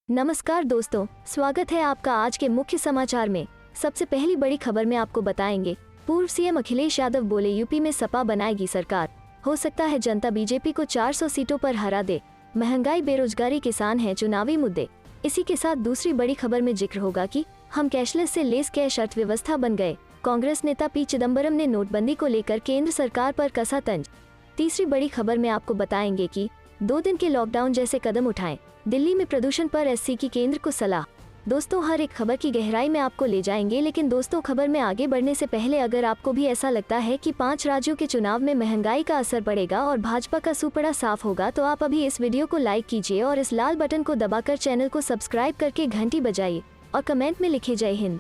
नमस्कार दोस्तों, स्वागत है आपका आज के मुख्य समाचार में। सबसे पहली बड़ी खबर में आपको बताएंगे, पूर्व सीएम अखिलेश यादव बोले यूपी में सपा बनाएगी सरकार, हो सकता है जनता बीजेपी को 400 सीटों पर हरा दे। महंगाई, बेरोजगारी, किसान हैं चुनावी मुद्दे। इसी के साथ दूसरी बड़ी खबर में जिक्र होगा कि हम कैशलेस से लेस कैश अर्थव्यवस्था बन गए। कांग्रेस नेता पी चिदम्बरम ने नोटबंदी को लेकर केंद्र सरकार पर कसा तंज। तीसरी बड़ी खबर में आपको बताएंगे कि 2 दिन के लॉकडाउन जैसे कदम उठाएं, दिल्ली में प्रदूषण पर एससी की केंद्र को सलाह। दोस्तों, हर एक खबर की गहराई में आपको ले जाएंगे, लेकिन दोस्तों खबर में आगे बढ़ने से पहले अगर आपको भी ऐसा लगता है कि 5 राज्यों के चुनाव में महंगाई का असर पड़ेगा और भाजपा का सुपड़ा साफ होगा, तो आप अभी इस वीडियो को लाइक कीजिए और इस लाल बटन को दबाकर चैनल को सब्सक्राइब करके घंटी बजाइए और कमेंट में लिखे जय हिंद।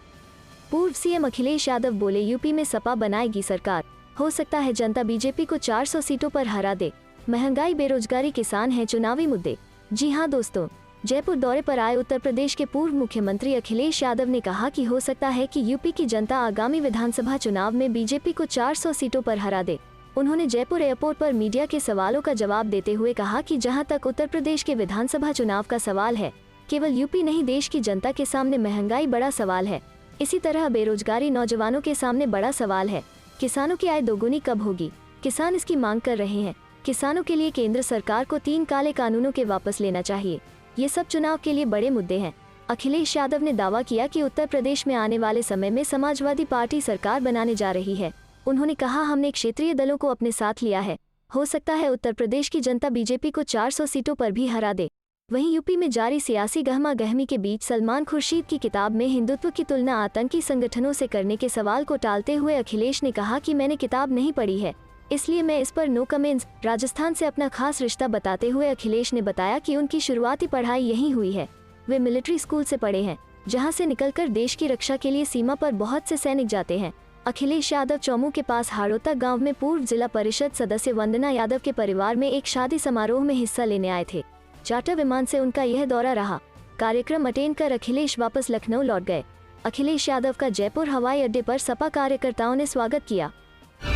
पूर्व सीएम अखिलेश यादव बोले यूपी में सपा बनाएगी सरकार, हो सकता है जनता बीजेपी को 400 सीटों पर हरा दे। महंगाई, बेरोजगारी, किसान हैं चुनावी मुद्दे। जी हां दोस्तों, जयपुर दौरे पर आए उत्तर प्रदेश के पूर्व मुख्यमंत्री अखिलेश यादव ने कहा कि हो सकता है कि यूपी की जनता आगामी विधानसभा चुनाव में बीजेपी को 400 सीटों पर हरा दे। उन्होंने जयपुर एयरपोर्ट पर मीडिया के सवालों का जवाब देते हुए कहा कि जहां तक उत्तर प्रदेश के विधानसभा चुनाव का सवाल है, केवल यूपी नहीं, देश की जनता के सामने महंगाई बड़ा सवाल है। इसी तरह बेरोजगारी नौजवानों के सामने बड़ा सवाल है। किसानों की आय दोगुनी कब होगी, किसान इसकी मांग कर रहे हैं। किसानों के लिए केंद्र सरकार को 3 काले कानूनों के वापस लेना चाहिए। ये सब चुनाव के लिए बड़े मुद्दे हैं। अखिलेश यादव ने दावा किया कि उत्तर प्रदेश में आने वाले समय में समाजवादी पार्टी सरकार बनाने जा रही है। उन्होंने कहा, हमने क्षेत्रीय दलों को अपने साथ लिया है, हो सकता है उत्तर प्रदेश की जनता बीजेपी को 400 सीटों पर भी हरा दे। वहीं यूपी में जारी सियासी गहमा गहमी के बीच सलमान खुर्शीद की किताब में हिंदुत्व की तुलना आतंकी संगठनों से करने के सवाल को टालते हुए अखिलेश ने कहा कि मैंने किताब नहीं पढ़ी है, इसलिए मैं इस पर नो कमेंट्स। राजस्थान से अपना खास रिश्ता बताते हुए अखिलेश ने बताया कि उनकी शुरुआती पढ़ाई यहीं हुई है। वे मिलिट्री स्कूल से पढ़े हैं, जहां से निकलकर देश की रक्षा के लिए सीमा पर बहुत से सैनिक जाते हैं। अखिलेश यादव चौमू के पास हाड़ौता गांव में पूर्व जिला परिषद सदस्य वंदना यादव के परिवार में एक शादी समारोह में हिस्सा लेने आए थे। चार्टर विमान से उनका यह दौरा रहा। कार्यक्रम अटेंड कर अखिलेश वापस लखनऊ लौट गए। अखिलेश यादव का जयपुर हवाई अड्डे पर सपा कार्यकर्ताओं ने स्वागत किया।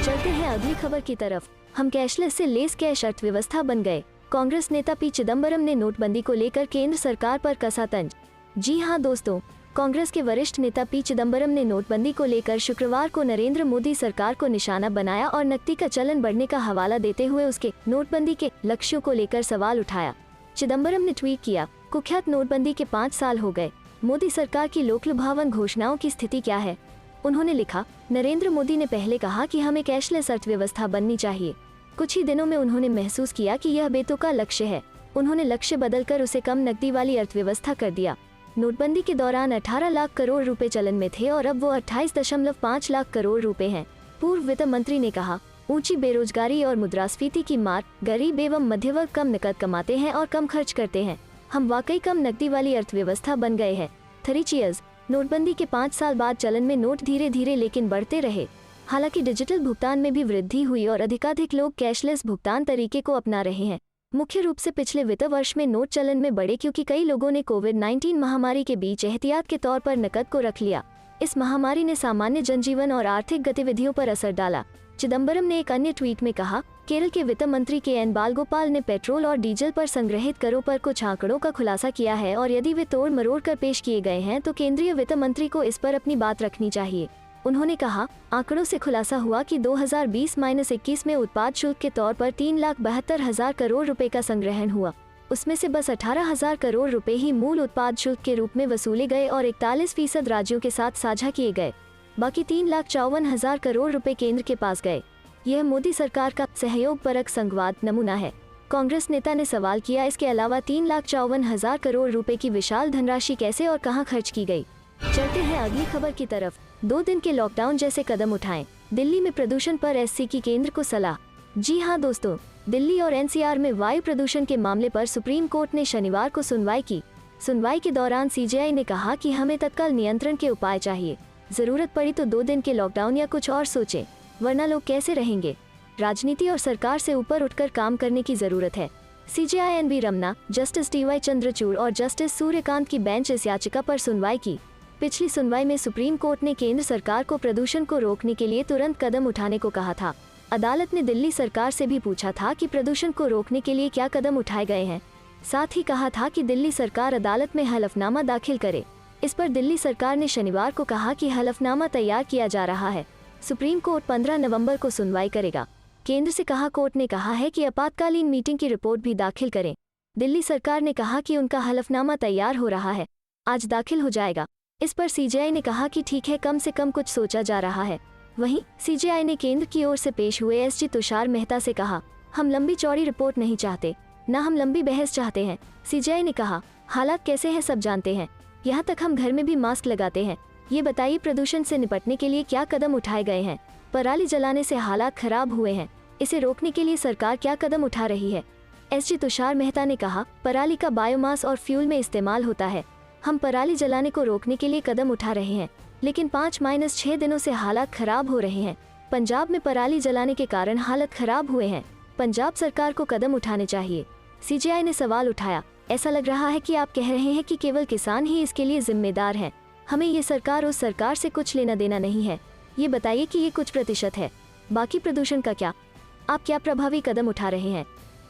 चलते हैं अगली खबर की तरफ। हम कैशलेस से लेस कैश अर्थव्यवस्था बन गए। कांग्रेस नेता पी चिदम्बरम ने नोटबंदी को लेकर केंद्र सरकार पर कसा तंज। जी हां दोस्तों, कांग्रेस के वरिष्ठ नेता पी चिदम्बरम ने नोटबंदी को लेकर शुक्रवार को नरेंद्र मोदी सरकार को निशाना बनाया और नकदी का चलन बढ़ने का हवाला देते हुए उसके नोटबंदी के लक्ष्यों को लेकर सवाल उठाया। चिदम्बरम ने ट्वीट किया, कुख्यात नोटबंदी के 5 साल हो गए, मोदी सरकार की लोकलुभावन घोषणाओं की स्थिति क्या है। उन्होंने लिखा, नरेंद्र मोदी ने पहले कहा कि हमें कैशलेस अर्थव्यवस्था बननी चाहिए। कुछ ही दिनों में उन्होंने महसूस किया कि यह बेतुका लक्ष्य है। उन्होंने लक्ष्य बदलकर उसे कम नकदी वाली अर्थव्यवस्था कर दिया। नोटबंदी के दौरान 18 लाख करोड़ रुपए चलन में थे और अब वो 28.5 लाख करोड़ रुपए हैं। पूर्व वित्त मंत्री ने कहा, ऊंची बेरोजगारी और मुद्रास्फीति की मार, गरीब एवं मध्यवर्ग कम नकद कमाते हैं और कम खर्च करते हैं। हम वाकई कम नकदी वाली अर्थव्यवस्था बन गए हैं। 3 चीयर्स। नोटबंदी के 5 साल बाद चलन में नोट धीरे धीरे लेकिन बढ़ते रहे। हालांकि डिजिटल भुगतान में भी वृद्धि हुई और अधिकाधिक लोग कैशलेस भुगतान तरीके को अपना रहे हैं। मुख्य रूप से पिछले वित्त वर्ष में नोट चलन में बढ़े क्योंकि कई लोगों ने कोविड-19 महामारी के बीच एहतियात के तौर पर नकद को रख लिया। इस महामारी ने सामान्य जनजीवन और आर्थिक गतिविधियों पर असर डाला। चिदम्बरम ने एक अन्य ट्वीट में कहा, केरल के वित्त मंत्री के एन बालगोपाल ने पेट्रोल और डीजल पर संग्रहित करों पर कुछ आंकड़ों का खुलासा किया है और यदि वे तोड़ मरोड़ कर पेश किए गए हैं तो केंद्रीय वित्त मंत्री को इस पर अपनी बात रखनी चाहिए। उन्होंने कहा, आंकड़ों से खुलासा हुआ कि 2020-21 में उत्पाद शुल्क के तौर पर 3,72,000 करोड़ रुपए का संग्रहण हुआ। उसमें से बस 18,000 करोड़ रुपए ही मूल उत्पाद शुल्क के रूप में वसूले गए और 41% राज्यों के साथ साझा किए गए। बाकी 3,54,000 करोड़ रुपए केंद्र के पास गए। यह मोदी सरकार का सहयोगपरक संघवाद नमूना है। कांग्रेस नेता ने सवाल किया, इसके अलावा 3,54,000 करोड़ रुपए की विशाल धनराशि कैसे और कहां खर्च की गई। चलते हैं अगली खबर की तरफ। 2 दिन के लॉकडाउन जैसे कदम उठाएं, दिल्ली में प्रदूषण पर एससी की केंद्र को सलाह। जी हां दोस्तों, दिल्ली और एनसीआर में वायु प्रदूषण के मामले पर सुप्रीम कोर्ट ने शनिवार को सुनवाई की। सुनवाई के दौरान सीजेआई ने कहा कि हमें तत्काल नियंत्रण के उपाय चाहिए। जरूरत पड़ी तो 2 दिन के लॉकडाउन या कुछ और सोचें, वरना लोग कैसे रहेंगे। राजनीति और सरकार से ऊपर उठकर काम करने की जरूरत है। CJI N V Ramana, justice T Y Chandrachud और जस्टिस सूर्यकांत की बेंच इस याचिका पर सुनवाई की। पिछली सुनवाई में सुप्रीम कोर्ट ने केंद्र सरकार को प्रदूषण को रोकने के लिए तुरंत कदम उठाने को कहा था। अदालत ने दिल्ली सरकार से भी पूछा था कि प्रदूषण को रोकने के लिए क्या कदम उठाए गए हैं। साथ ही कहा था कि दिल्ली सरकार अदालत में हलफनामा दाखिल करे। इस पर दिल्ली सरकार ने शनिवार को कहा कि हलफनामा तैयार किया जा रहा है। सुप्रीम कोर्ट 15 नवंबर को सुनवाई करेगा। केंद्र से कहा कोर्ट ने कहा है कि आपातकालीन मीटिंग की रिपोर्ट भी दाखिल करें। दिल्ली सरकार ने कहा कि उनका हलफनामा तैयार हो रहा है, आज दाखिल हो जाएगा। इस पर सीजेआई ने कहा कि ठीक है, कम से कम कुछ सोचा जा रहा है। वहीं सीजेआई ने केंद्र की ओर से पेश हुए एसजी तुषार मेहता से कहा, हम लंबी चौड़ी रिपोर्ट नहीं चाहते, न हम लंबी बहस चाहते हैं। सीजेआई ने कहा, हालात कैसे हैं सब जानते हैं, यहाँ तक हम घर में भी मास्क लगाते हैं। ये बताइए प्रदूषण से निपटने के लिए क्या कदम उठाए गए हैं। पराली जलाने से हालात खराब हुए हैं, इसे रोकने के लिए सरकार क्या कदम उठा रही है। एसजी तुषार मेहता ने कहा, पराली का बायोमास और फ्यूल में इस्तेमाल होता है। हम पराली जलाने को रोकने के लिए कदम उठा रहे हैं, लेकिन 5-6 दिनों से हालात खराब हो रहे हैं। पंजाब में पराली जलाने के कारण हालत खराब हुए हैं। पंजाब सरकार को कदम उठाने चाहिए। सीजेआई ने सवाल उठाया, ऐसा लग रहा है कि आप कह रहे हैं कि केवल किसान ही इसके लिए जिम्मेदार हैं। हमें ये सरकार उस सरकार से कुछ लेना देना नहीं है। ये बताइए कि ये कुछ प्रतिशत है, बाकी प्रदूषण का क्या? आप क्या प्रभावी कदम उठा रहे हैं?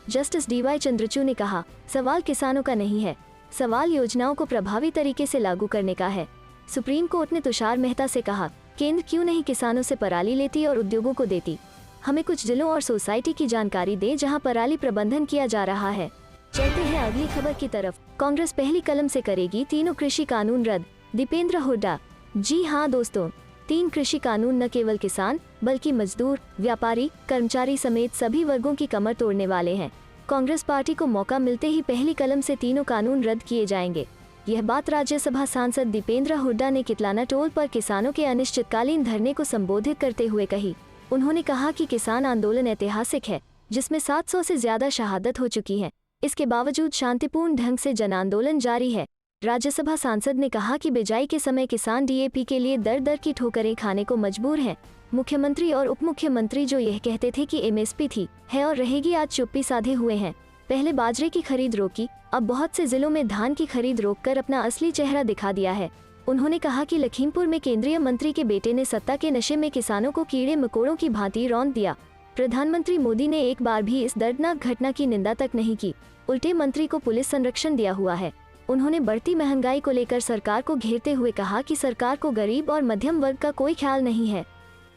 जस्टिस डीवाई चंद्रचूड़ ने कहा, सवाल किसानों का नहीं है, सवाल योजनाओं को प्रभावी तरीके से लागू करने का है। सुप्रीम कोर्ट ने तुषार मेहता से कहा, केंद्र क्यों नहीं किसानों से पराली लेती और उद्योगों को देती? हमें कुछ जिलों और सोसाइटी की जानकारी दे जहां पराली प्रबंधन किया जा रहा है। चलते हैं अगली खबर की तरफ। कांग्रेस पहली कलम से करेगी तीनों कृषि कानून रद्द, दीपेंद्र हुड्डा। जी हाँ दोस्तों, 3 कृषि कानून न केवल किसान बल्कि मजदूर, व्यापारी, कर्मचारी समेत सभी वर्गों की कमर तोड़ने वाले हैं। कांग्रेस पार्टी को मौका मिलते ही पहली कलम से तीनों कानून रद्द किए जाएंगे। यह बात राज्यसभा सांसद दीपेंद्र हुड्डा ने कितलाना टोल पर किसानों के अनिश्चितकालीन धरने को संबोधित करते हुए कही। उन्होंने कहा कि किसान आंदोलन ऐतिहासिक है, जिसमें 700 से ज्यादा शहादत हो चुकी है। इसके बावजूद शांतिपूर्ण ढंग से जन आंदोलन जारी है। राज्यसभा सांसद ने कहा कि बिजाई के समय किसान डीएपी के लिए दर दर की ठोकरें खाने को मजबूर हैं। मुख्यमंत्री और उप मुख्यमंत्री जो यह कहते थे कि एमएसपी थी, है और रहेगी, आज चुप्पी साधे हुए हैं। पहले बाजरे की खरीद रोकी, अब बहुत से जिलों में धान की खरीद रोककर अपना असली चेहरा दिखा दिया है। उन्होंने कहा कि लखीमपुर में केंद्रीय मंत्री के बेटे ने सत्ता के नशे में किसानों को कीड़े मकोड़ों की भांति रौंद दिया। प्रधानमंत्री मोदी ने एक बार भी इस दर्दनाक घटना की निंदा तक नहीं की, उल्टे मंत्री को पुलिस संरक्षण दिया हुआ है। उन्होंने बढ़ती महंगाई को लेकर सरकार को घेरते हुए कहा कि सरकार को गरीब और मध्यम वर्ग का कोई ख्याल नहीं है।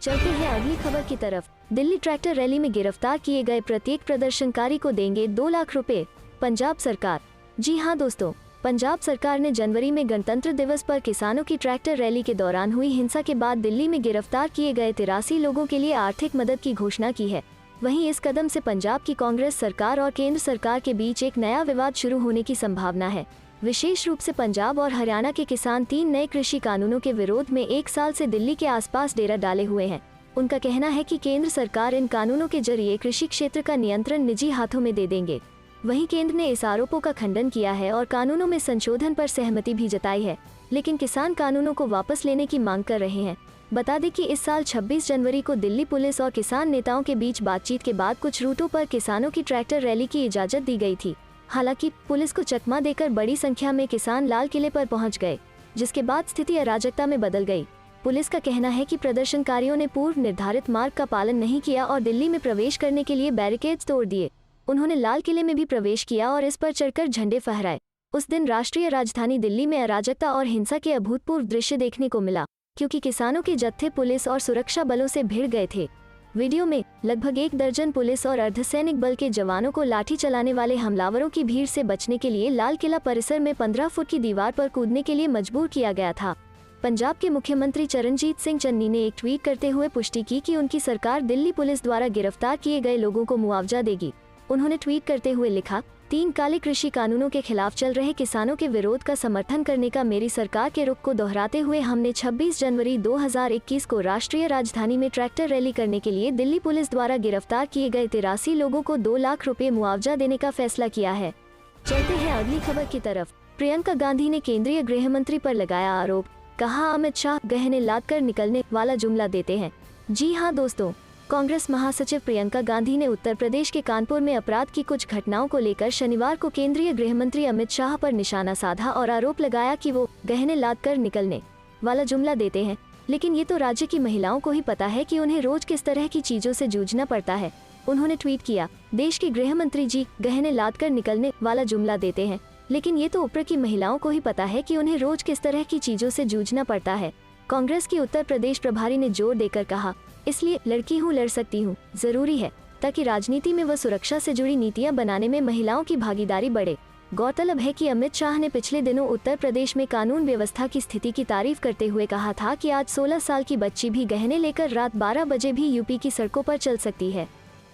चलते हैं अगली खबर की तरफ। दिल्ली ट्रैक्टर रैली में गिरफ्तार किए गए प्रत्येक प्रदर्शनकारी को देंगे 2 लाख रुपए, पंजाब सरकार। जी हाँ दोस्तों, पंजाब सरकार ने जनवरी में गणतंत्र दिवस पर किसानों की ट्रैक्टर रैली के दौरान हुई हिंसा के बाद दिल्ली में गिरफ्तार किए गए 83 लोगों के लिए आर्थिक मदद की घोषणा की है। वहीं इस कदम से पंजाब की कांग्रेस सरकार और केंद्र सरकार के बीच एक नया विवाद शुरू होने की संभावना है। विशेष रूप से पंजाब और हरियाणा के किसान 3 नए कृषि कानूनों के विरोध में 1 साल से दिल्ली के आसपास डेरा डाले हुए हैं। उनका कहना है कि केंद्र सरकार इन कानूनों के जरिए कृषि क्षेत्र का नियंत्रण निजी हाथों में दे देंगे। वहीं केंद्र ने इस आरोपों का खंडन किया है और कानूनों में संशोधन पर सहमति भी जताई है, लेकिन किसान कानूनों को वापस लेने की मांग कर रहे हैं। बता दें कि इस साल 26 जनवरी को दिल्ली पुलिस और किसान नेताओं के बीच बातचीत के बाद कुछ रूटों पर किसानों की ट्रैक्टर रैली की इजाजत दी गई थी। हालांकि पुलिस को चकमा देकर बड़ी संख्या में किसान लाल किले पर पहुंच गए, जिसके बाद स्थिति अराजकता में बदल गई। पुलिस का कहना है कि प्रदर्शनकारियों ने पूर्व निर्धारित मार्ग का पालन नहीं किया और दिल्ली में प्रवेश करने के लिए बैरिकेड्स तोड़ दिए। उन्होंने लाल किले में भी प्रवेश किया और इस पर चढ़कर झंडे फहराए। उस दिन राष्ट्रीय राजधानी दिल्ली में अराजकता और हिंसा के अभूतपूर्व दृश्य देखने को मिला, क्योंकि किसानों के जत्थे पुलिस और सुरक्षा बलों से भिड़ गए थे। वीडियो में लगभग 1 दर्जन पुलिस और अर्धसैनिक बल के जवानों को लाठी चलाने वाले हमलावरों की भीड़ से बचने के लिए लाल किला परिसर में 15 फुट की दीवार पर कूदने के लिए मजबूर किया गया था। पंजाब के मुख्यमंत्री चरणजीत सिंह चन्नी ने एक ट्वीट करते हुए पुष्टि की कि उनकी सरकार दिल्ली पुलिस द्वारा गिरफ्तार किए गए लोगों को मुआवजा देगी। उन्होंने ट्वीट करते हुए लिखा, 3 काले कृषि कानूनों के खिलाफ चल रहे किसानों के विरोध का समर्थन करने का मेरी सरकार के रुख को दोहराते हुए हमने 26 जनवरी 2021 को राष्ट्रीय राजधानी में ट्रैक्टर रैली करने के लिए दिल्ली पुलिस द्वारा गिरफ्तार किए गए 83 लोगों को 2 लाख रुपए मुआवजा देने का फैसला किया है। चलते हैं अगली खबर की तरफ। प्रियंका गांधी ने केंद्रीय गृह मंत्री पर लगाया आरोप, कहा अमित शाह गहने लाद कर निकलने वाला जुमला देते हैं। जी हाँ दोस्तों, कांग्रेस महासचिव प्रियंका गांधी ने उत्तर प्रदेश के कानपुर में अपराध की कुछ घटनाओं को लेकर शनिवार को केंद्रीय गृह मंत्री अमित शाह पर निशाना साधा और आरोप लगाया कि वो गहने लाद कर निकलने वाला जुमला देते हैं। लेकिन ये तो राज्य की महिलाओं को ही पता है कि उन्हें रोज किस तरह की चीजों से जूझना पड़ता है। उन्होंने ट्वीट किया, देश के गृह मंत्री जी गहने लाद कर निकलने वाला जुमला देते हैं, लेकिन ये तो ऊपर की महिलाओं को ही पता है कि उन्हें रोज किस तरह की चीजों से जूझना पड़ता है। कांग्रेस की उत्तर प्रदेश प्रभारी ने जोर देकर कहा, इसलिए लड़की हूँ, लड़ सकती हूँ, जरूरी है ताकि राजनीति में व सुरक्षा से जुड़ी नीतियां बनाने में महिलाओं की भागीदारी बढ़े। गौरतलब है कि अमित शाह ने पिछले दिनों उत्तर प्रदेश में कानून व्यवस्था की स्थिति की तारीफ करते हुए कहा था कि आज 16 साल की बच्ची भी गहने लेकर रात 12 बजे भी यूपी की सड़कों पर चल सकती है।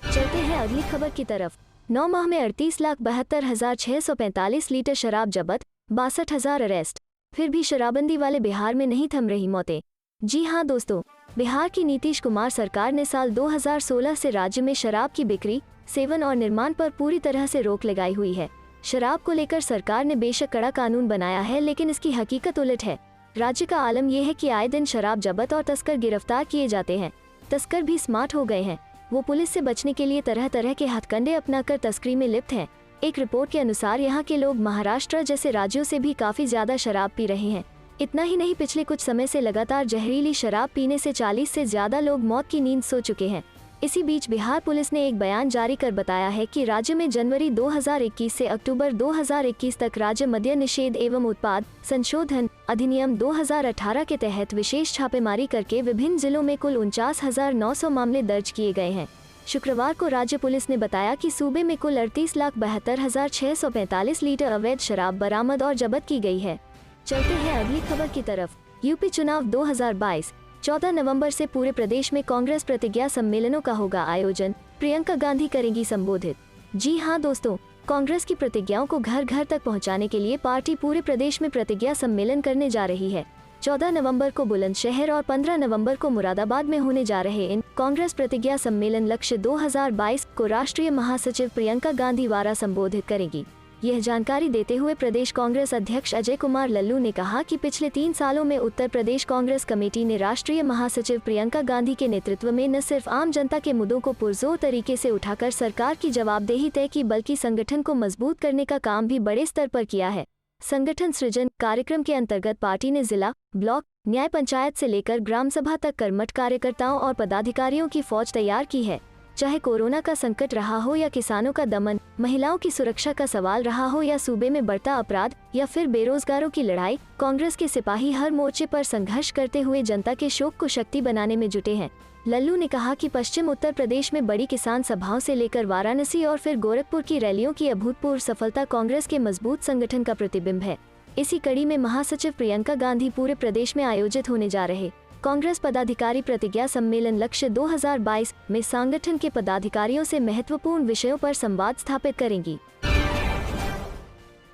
चलते हैं अगली खबर की तरफ। 9 माह में 38,72,645 लीटर शराब जब्त, 62,000 अरेस्ट। फिर भी शराबबंदी वाले बिहार में नहीं थम रही मौतें। जी हाँ दोस्तों, बिहार की नीतीश कुमार सरकार ने साल 2016 से राज्य में शराब की बिक्री, सेवन और निर्माण पर पूरी तरह से रोक लगाई हुई है। शराब को लेकर सरकार ने बेशक कड़ा कानून बनाया है, लेकिन इसकी हकीकत उलट है। राज्य का आलम यह है कि आए दिन शराब जब्त और तस्कर गिरफ्तार किए जाते हैं। तस्कर भी स्मार्ट हो गए हैं, वो पुलिस से बचने के लिए तरह तरह के हथकंडे अपनाकर तस्करी में लिप्त हैं। एक रिपोर्ट के अनुसार यहाँ के लोग महाराष्ट्र जैसे राज्यों से भी काफी ज्यादा शराब पी रहे हैं। इतना ही नहीं, पिछले कुछ समय से लगातार जहरीली शराब पीने से 40 से ज्यादा लोग मौत की नींद सो चुके हैं। इसी बीच बिहार पुलिस ने एक बयान जारी कर बताया है कि राज्य में जनवरी 2021 से अक्टूबर 2021 तक राज्य मद्य निषेध एवं उत्पाद संशोधन अधिनियम 2018 के तहत विशेष छापेमारी करके विभिन्न जिलों में कुल 49,900 मामले दर्ज किए गए हैं। शुक्रवार को राज्य पुलिस ने बताया कि सूबे में कुल 38,72,645 लीटर अवैध शराब बरामद और जब्त की गई है। चलते हैं अगली खबर की तरफ। यूपी चुनाव 2022, 14 नवंबर से पूरे प्रदेश में कांग्रेस प्रतिज्ञा सम्मेलनों का होगा आयोजन, प्रियंका गांधी करेंगी संबोधित। जी हां दोस्तों, कांग्रेस की प्रतिज्ञाओं को घर घर तक पहुंचाने के लिए पार्टी पूरे प्रदेश में प्रतिज्ञा सम्मेलन करने जा रही है। 14 नवंबर को बुलंदशहर और 15 नवंबर को मुरादाबाद में होने जा रहे इन कांग्रेस प्रतिज्ञा सम्मेलन लक्ष्य 2022 को राष्ट्रीय महासचिव प्रियंका गांधी द्वारा संबोधित करेगी। यह जानकारी देते हुए प्रदेश कांग्रेस अध्यक्ष अजय कुमार लल्लू ने कहा कि पिछले 3 सालों में उत्तर प्रदेश कांग्रेस कमेटी ने राष्ट्रीय महासचिव प्रियंका गांधी के नेतृत्व में न सिर्फ आम जनता के मुद्दों को पुरजोर तरीके से उठाकर सरकार की जवाबदेही तय की, बल्कि संगठन को मजबूत करने का काम भी बड़े स्तर पर किया है। संगठन सृजन कार्यक्रम के अंतर्गत पार्टी ने जिला, ब्लॉक, न्याय पंचायत से लेकर ग्राम सभा तक कर्मठ कार्यकर्ताओं और पदाधिकारियों की फौज तैयार की है। चाहे कोरोना का संकट रहा हो या किसानों का दमन, महिलाओं की सुरक्षा का सवाल रहा हो या सूबे में बढ़ता अपराध या फिर बेरोजगारों की लड़ाई, कांग्रेस के सिपाही हर मोर्चे पर संघर्ष करते हुए जनता के शोक को शक्ति बनाने में जुटे हैं। लल्लू ने कहा कि पश्चिम उत्तर प्रदेश में बड़ी किसान सभाओं से लेकर वाराणसी और फिर गोरखपुर की रैलियों की अभूतपूर्व सफलता कांग्रेस के मजबूत संगठन का प्रतिबिंब है। इसी कड़ी में महासचिव प्रियंका गांधी पूरे प्रदेश में आयोजित होने जा रहे कांग्रेस पदाधिकारी प्रतिज्ञा सम्मेलन लक्ष्य 2022 में संगठन के पदाधिकारियों से महत्वपूर्ण विषयों पर संवाद स्थापित करेंगी।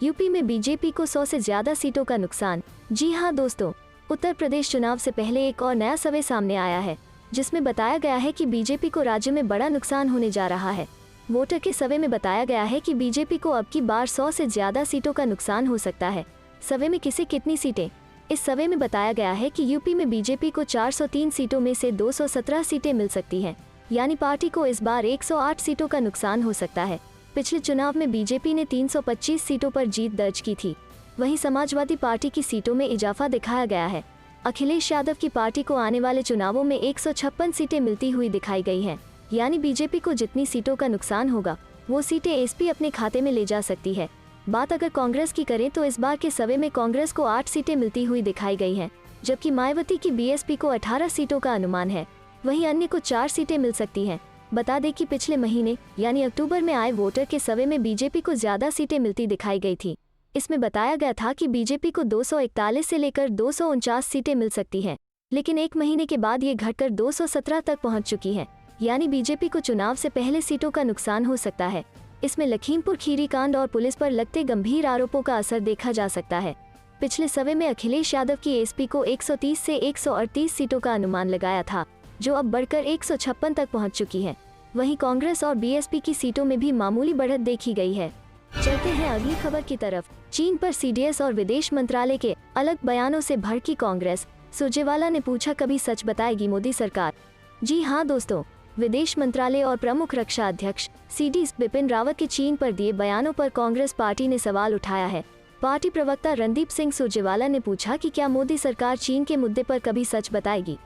यूपी में बीजेपी को 100 से ज्यादा सीटों का नुकसान। जी हां दोस्तों, उत्तर प्रदेश चुनाव से पहले एक और नया सर्वे सामने आया है, जिसमें बताया गया है कि बीजेपी को राज्य में बड़ा नुकसान होने जा रहा है। वोटर के सर्वे में बताया गया है कि बीजेपी को अब की बार 100 से ज्यादा सीटों का नुकसान हो सकता है। सर्वे में किसे कितनी सीटें? इस सर्वे में बताया गया है कि यूपी में बीजेपी को 403 सीटों में से 217 सीटें मिल सकती हैं, यानी पार्टी को इस बार 108 सीटों का नुकसान हो सकता है। पिछले चुनाव में बीजेपी ने 325 सीटों पर जीत दर्ज की थी। वहीं समाजवादी पार्टी की सीटों में इजाफा दिखाया गया है। अखिलेश यादव की पार्टी को आने वाले चुनावों में 156 सीटें मिलती हुई दिखाई गई हैं, यानी बीजेपी को जितनी सीटों का नुकसान होगा वो सीटें एसपी अपने खाते में ले जा सकती है। बात अगर कांग्रेस की करें तो इस बार के सर्वे में कांग्रेस को 8 सीटें मिलती हुई दिखाई गई हैं, जबकि मायावती की बीएसपी को 18 सीटों का अनुमान है। वहीं अन्य को 4 सीटें मिल सकती हैं। बता दें कि पिछले महीने यानी अक्टूबर में आए वोटर के सर्वे में बीजेपी को ज्यादा सीटें मिलती दिखाई गई थी। इसमें बताया गया था कि बीजेपी को 241 से लेकर 249 सीटें मिल सकती हैं, लेकिन एक महीने के बाद ये घटकर 217 तक पहुंच चुकी हैं, यानी बीजेपी को चुनाव से पहले सीटों का नुकसान हो सकता है। इसमें लखीमपुर खीरी कांड और पुलिस पर लगते गंभीर आरोपों का असर देखा जा सकता है। पिछले सर्वे में अखिलेश यादव की एसपी को 130 से 138 सीटों का अनुमान लगाया था, जो अब बढ़कर 156 तक पहुंच चुकी है। वहीं कांग्रेस और बीएसपी की सीटों में भी मामूली बढ़त देखी गई है। चलते हैं अगली खबर की तरफ। चीन पर सीडीएस और विदेश मंत्रालय के अलग बयानों से भड़की कांग्रेस, सुरजेवाला ने पूछा कभी सच बताएगी मोदी सरकार। जी हां दोस्तों, विदेश मंत्रालय और प्रमुख रक्षा अध्यक्ष सीडीएस बिपिन रावत के चीन पर दिए बयानों पर कांग्रेस पार्टी ने सवाल उठाया है। पार्टी प्रवक्ता रणदीप सिंह सुरजेवाला ने पूछा कि क्या मोदी सरकार चीन के मुद्दे पर कभी सच बताएगी।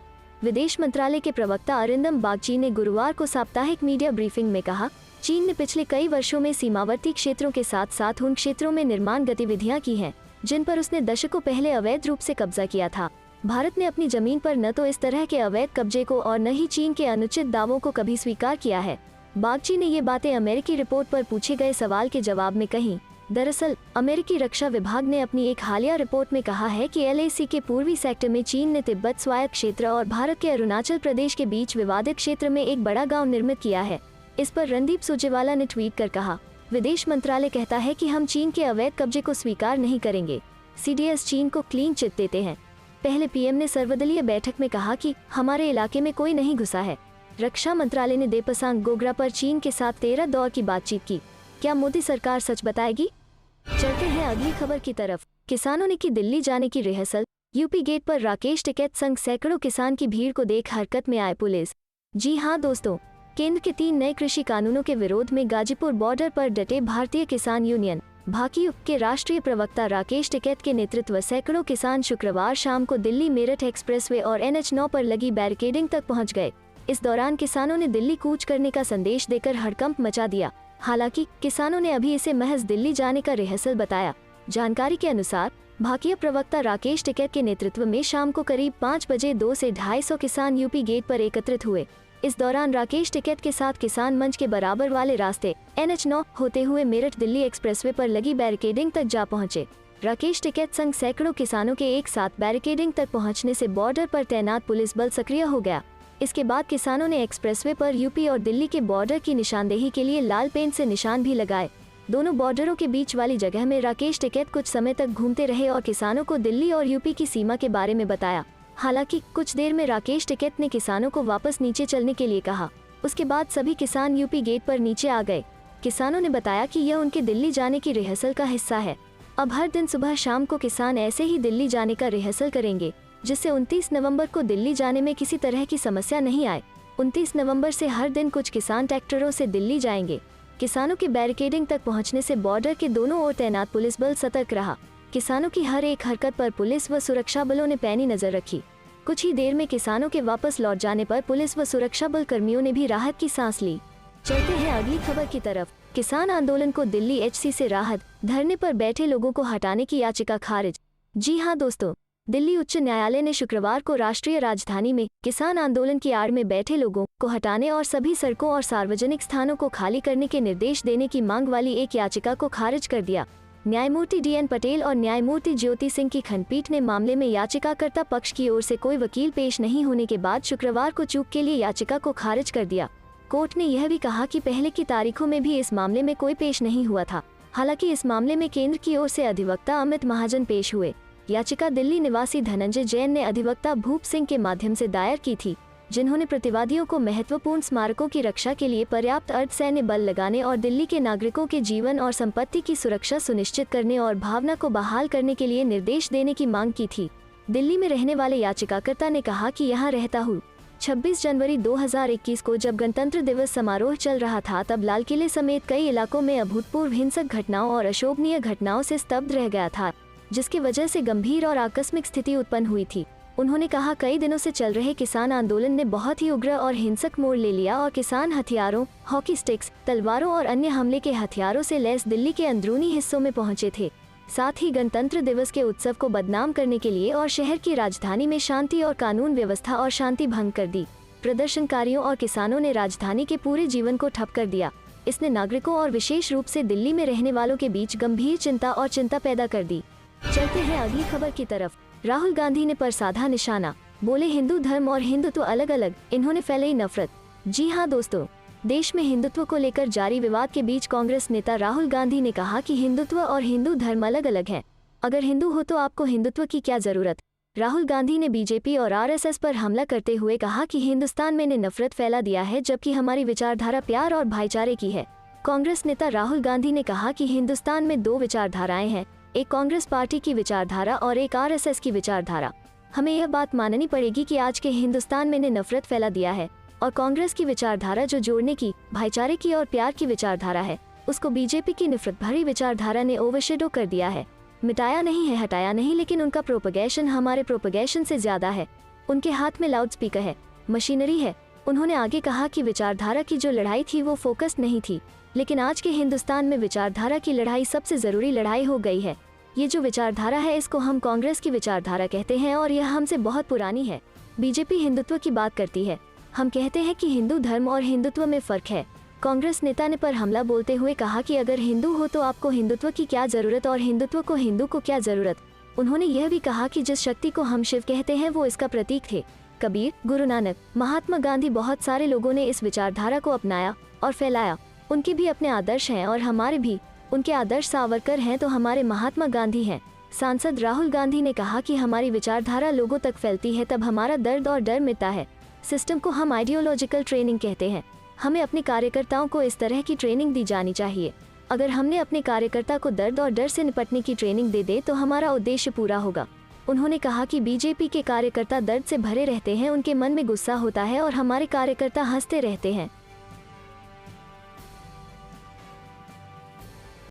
विदेश मंत्रालय के प्रवक्ता अरिंदम बागची ने गुरुवार को साप्ताहिक मीडिया ब्रीफिंग में कहा, चीन ने पिछले कई वर्षों में सीमावर्ती क्षेत्रों के साथ साथ उन क्षेत्रों में निर्माण गतिविधियां की हैं, जिन पर उसने दशकों पहले अवैध रूप से कब्जा किया था। भारत ने अपनी जमीन पर न तो इस तरह के अवैध कब्जे को और न ही चीन के अनुचित दावों को कभी स्वीकार किया है। बागची ने ये बातें अमेरिकी रिपोर्ट पर पूछे गए सवाल के जवाब में कही। दरअसल अमेरिकी रक्षा विभाग ने अपनी एक हालिया रिपोर्ट में कहा है कि LAC के पूर्वी सेक्टर में चीन ने तिब्बत स्वायत्त क्षेत्र और भारत के अरुणाचल प्रदेश के बीच विवादित क्षेत्र में एक बड़ा गाँव निर्मित किया है। इस पर रणदीप सुरजेवाला ने ट्वीट कर कहा, विदेश मंत्रालय कहता है कि हम चीन के अवैध कब्जे को स्वीकार नहीं करेंगे। CDS चीन को क्लीन चिट देते हैं। पहले PM ने सर्वदलीय बैठक में कहा कि हमारे इलाके में कोई नहीं घुसा है। रक्षा मंत्रालय ने देपसांग गोगरा पर चीन के साथ 13 दौर की बातचीत की। क्या मोदी सरकार सच बताएगी? चलते हैं अगली खबर की तरफ। किसानों ने की दिल्ली जाने की रिहर्सल। यूपी गेट पर राकेश टिकैत संग सैकड़ों किसान की भीड़ को देख हरकत में आए पुलिस। जी हाँ दोस्तों, केंद्र के 3 नए कृषि कानूनों के विरोध में गाजीपुर बॉर्डर पर डटे भारतीय किसान यूनियन भाकियू के राष्ट्रीय प्रवक्ता राकेश टिकैत के नेतृत्व सैकड़ों किसान शुक्रवार शाम को दिल्ली मेरठ एक्सप्रेसवे और NH9 पर लगी बैरिकेडिंग तक पहुंच गए। इस दौरान किसानों ने दिल्ली कूच करने का संदेश देकर हड़कंप मचा दिया। हालांकि किसानों ने अभी इसे महज दिल्ली जाने का रिहर्सल बताया। जानकारी के अनुसार भाकियू प्रवक्ता राकेश टिकैत के नेतृत्व में शाम को करीब 5 बजे 200 से 250 किसान यूपी गेट पर एकत्रित हुए। इस दौरान राकेश टिकैत के साथ किसान मंच के बराबर वाले रास्ते NH9 होते हुए मेरठ दिल्ली एक्सप्रेसवे पर लगी बैरिकेडिंग तक जा पहुंचे। राकेश टिकैत संग सैकड़ों किसानों के एक साथ बैरिकेडिंग तक पहुंचने से बॉर्डर पर तैनात पुलिस बल सक्रिय हो गया। इसके बाद किसानों ने एक्सप्रेसवे पर यूपी और दिल्ली के बॉर्डर की निशानदेही के लिए लाल पेंट से निशान भी लगाए। दोनों बॉर्डरों के बीच वाली जगह में राकेश टिकैत कुछ समय तक घूमते रहे और किसानों को दिल्ली और यूपी की सीमा के बारे में बताया। हालांकि कुछ देर में राकेश टिकैत ने किसानों को वापस नीचे चलने के लिए कहा। उसके बाद सभी किसान यूपी गेट पर नीचे आ गए। किसानों ने बताया कि यह उनके दिल्ली जाने की रिहर्सल का हिस्सा है। अब हर दिन सुबह शाम को किसान ऐसे ही दिल्ली जाने का रिहर्सल करेंगे, जिससे 29 नवंबर को दिल्ली जाने में किसी तरह की समस्या नहीं आए। 29 नवंबर से हर दिन कुछ किसान ट्रैक्टरों से दिल्ली जाएंगे। किसानों की बैरिकेडिंग तक पहुंचने से बॉर्डर के दोनों ओर तैनात पुलिस बल सतर्क रहा। किसानों की हर एक हरकत पर पुलिस व सुरक्षा बलों ने पैनी नजर रखी। कुछ ही देर में किसानों के वापस लौट जाने पर पुलिस व सुरक्षा बल कर्मियों ने भी राहत की सांस ली। चलते हैं अगली खबर की तरफ। किसान आंदोलन को दिल्ली HC से राहत, धरने पर बैठे लोगों को हटाने की याचिका खारिज। जी हां दोस्तों, दिल्ली उच्च न्यायालय ने शुक्रवार को राष्ट्रीय राजधानी में किसान आंदोलन की आड़ में बैठे लोगों को हटाने और सभी सड़कों और सार्वजनिक स्थानों को खाली करने के निर्देश देने की मांग वाली एक याचिका को खारिज कर दिया। न्यायमूर्ति DN पटेल और न्यायमूर्ति ज्योति सिंह की खंडपीठ ने मामले में याचिकाकर्ता पक्ष की ओर से कोई वकील पेश नहीं होने के बाद शुक्रवार को चूक के लिए याचिका को खारिज कर दिया। कोर्ट ने यह भी कहा कि पहले की तारीखों में भी इस मामले में कोई पेश नहीं हुआ था। हालांकि इस मामले में केंद्र की ओर से अधिवक्ता अमित महाजन पेश हुए। याचिका दिल्ली निवासी धनंजय जैन ने अधिवक्ता भूप सिंह के माध्यम से दायर की थी, जिन्होंने प्रतिवादियों को महत्वपूर्ण स्मारकों की रक्षा के लिए पर्याप्त अर्धसैन्य बल लगाने और दिल्ली के नागरिकों के जीवन और संपत्ति की सुरक्षा सुनिश्चित करने और भावना को बहाल करने के लिए निर्देश देने की मांग की थी। दिल्ली में रहने वाले याचिकाकर्ता ने कहा कि यहाँ रहता हूँ। 26 जनवरी 2021 को जब गणतंत्र दिवस समारोह चल रहा था, तब लाल किले समेत कई इलाकों में अभूतपूर्व हिंसक घटनाओं और अशोभनीय घटनाओं से स्तब्ध रह गया था, जिसकी वजह से गंभीर और आकस्मिक स्थिति उत्पन्न हुई थी। उन्होंने कहा, कई दिनों से चल रहे किसान आंदोलन ने बहुत ही उग्र और हिंसक मोड़ ले लिया और किसान हथियारों, हॉकी स्टिक्स, तलवारों और अन्य हमले के हथियारों से लैस दिल्ली के अंदरूनी हिस्सों में पहुंचे थे। साथ ही गणतंत्र दिवस के उत्सव को बदनाम करने के लिए और शहर की राजधानी में शांति और कानून व्यवस्था और शांति भंग कर दी। प्रदर्शनकारियों और किसानों ने राजधानी के पूरे जीवन को ठप कर दिया। इसने नागरिकों और विशेष रूप से दिल्ली में रहने वालों के बीच गंभीर चिंता पैदा कर दी। चलते हैं अगली खबर की तरफ। राहुल गांधी ने पर साधा निशाना, बोले हिंदू धर्म और हिंदुत्व अलग अलग, इन्होंने फैलाई नफरत। जी हां दोस्तों, देश में हिंदुत्व को लेकर जारी विवाद के बीच कांग्रेस नेता राहुल गांधी ने कहा कि हिंदुत्व और हिंदू धर्म अलग अलग हैं। अगर हिंदू हो तो आपको हिंदुत्व की क्या जरूरत। राहुल गांधी ने बीजेपी और RSS पर हमला करते हुए कहा कि हिंदुस्तान में ने नफरत फैला दिया है, जबकि हमारी विचारधारा प्यार और भाईचारे की है। कांग्रेस नेता राहुल गांधी ने कहा कि हिंदुस्तान में 2 विचारधाराएं हैं, एक कांग्रेस पार्टी की विचारधारा और एक RSS की विचारधारा। हमें यह बात माननी पड़ेगी कि आज के हिंदुस्तान में ने नफरत फैला दिया है और कांग्रेस की विचारधारा जो जोड़ने की, भाईचारे की और प्यार की विचारधारा है, उसको बीजेपी की नफरत भरी विचारधारा ने ओवरशेडो कर दिया है। मिटाया नहीं है, हटाया नहीं, लेकिन उनका प्रोपगेशन हमारे प्रोपगेशन से ज्यादा है। उनके हाथ में लाउड स्पीकर है, मशीनरी है। उन्होंने आगे कहा कि विचारधारा की जो लड़ाई थी वो फोकस नहीं थी, लेकिन आज के हिंदुस्तान में विचारधारा की लड़ाई सबसे ज़रूरी लड़ाई हो गई है। ये जो विचारधारा है इसको हम कांग्रेस की विचारधारा कहते हैं और यह हमसे बहुत पुरानी है। बीजेपी हिंदुत्व की बात करती है, हम कहते हैं कि हिंदू धर्म और हिंदुत्व में फ़र्क है। कांग्रेस नेता ने पर हमला बोलते हुए कहा कि अगर हिंदू हो तो आपको हिंदुत्व की क्या ज़रूरत और हिंदुत्व को हिंदू को क्या ज़रूरत। उन्होंने यह भी कहा कि जिस शक्ति को हम शिव कहते हैं वो इसका प्रतीक थे। कबीर, गुरु नानक, महात्मा गांधी, बहुत सारे लोगों ने इस विचारधारा को अपनाया और फैलाया। उनके भी अपने आदर्श हैं और हमारे भी। उनके आदर्श सावरकर हैं तो हमारे महात्मा गांधी हैं। सांसद राहुल गांधी ने कहा कि हमारी विचारधारा लोगों तक फैलती है तब हमारा दर्द और डर मिटता है। सिस्टम को हम आइडियोलॉजिकल ट्रेनिंग कहते हैं। हमें अपने कार्यकर्ताओं को इस तरह की ट्रेनिंग दी जानी चाहिए। अगर हमने अपने कार्यकर्ता को दर्द और डर से निपटने की ट्रेनिंग दे दे तो हमारा उद्देश्य पूरा होगा। उन्होंने कहा कि बीजेपी के कार्यकर्ता दर्द से भरे रहते हैं, उनके मन में गुस्सा होता है और हमारे कार्यकर्ता हंसते रहते हैं।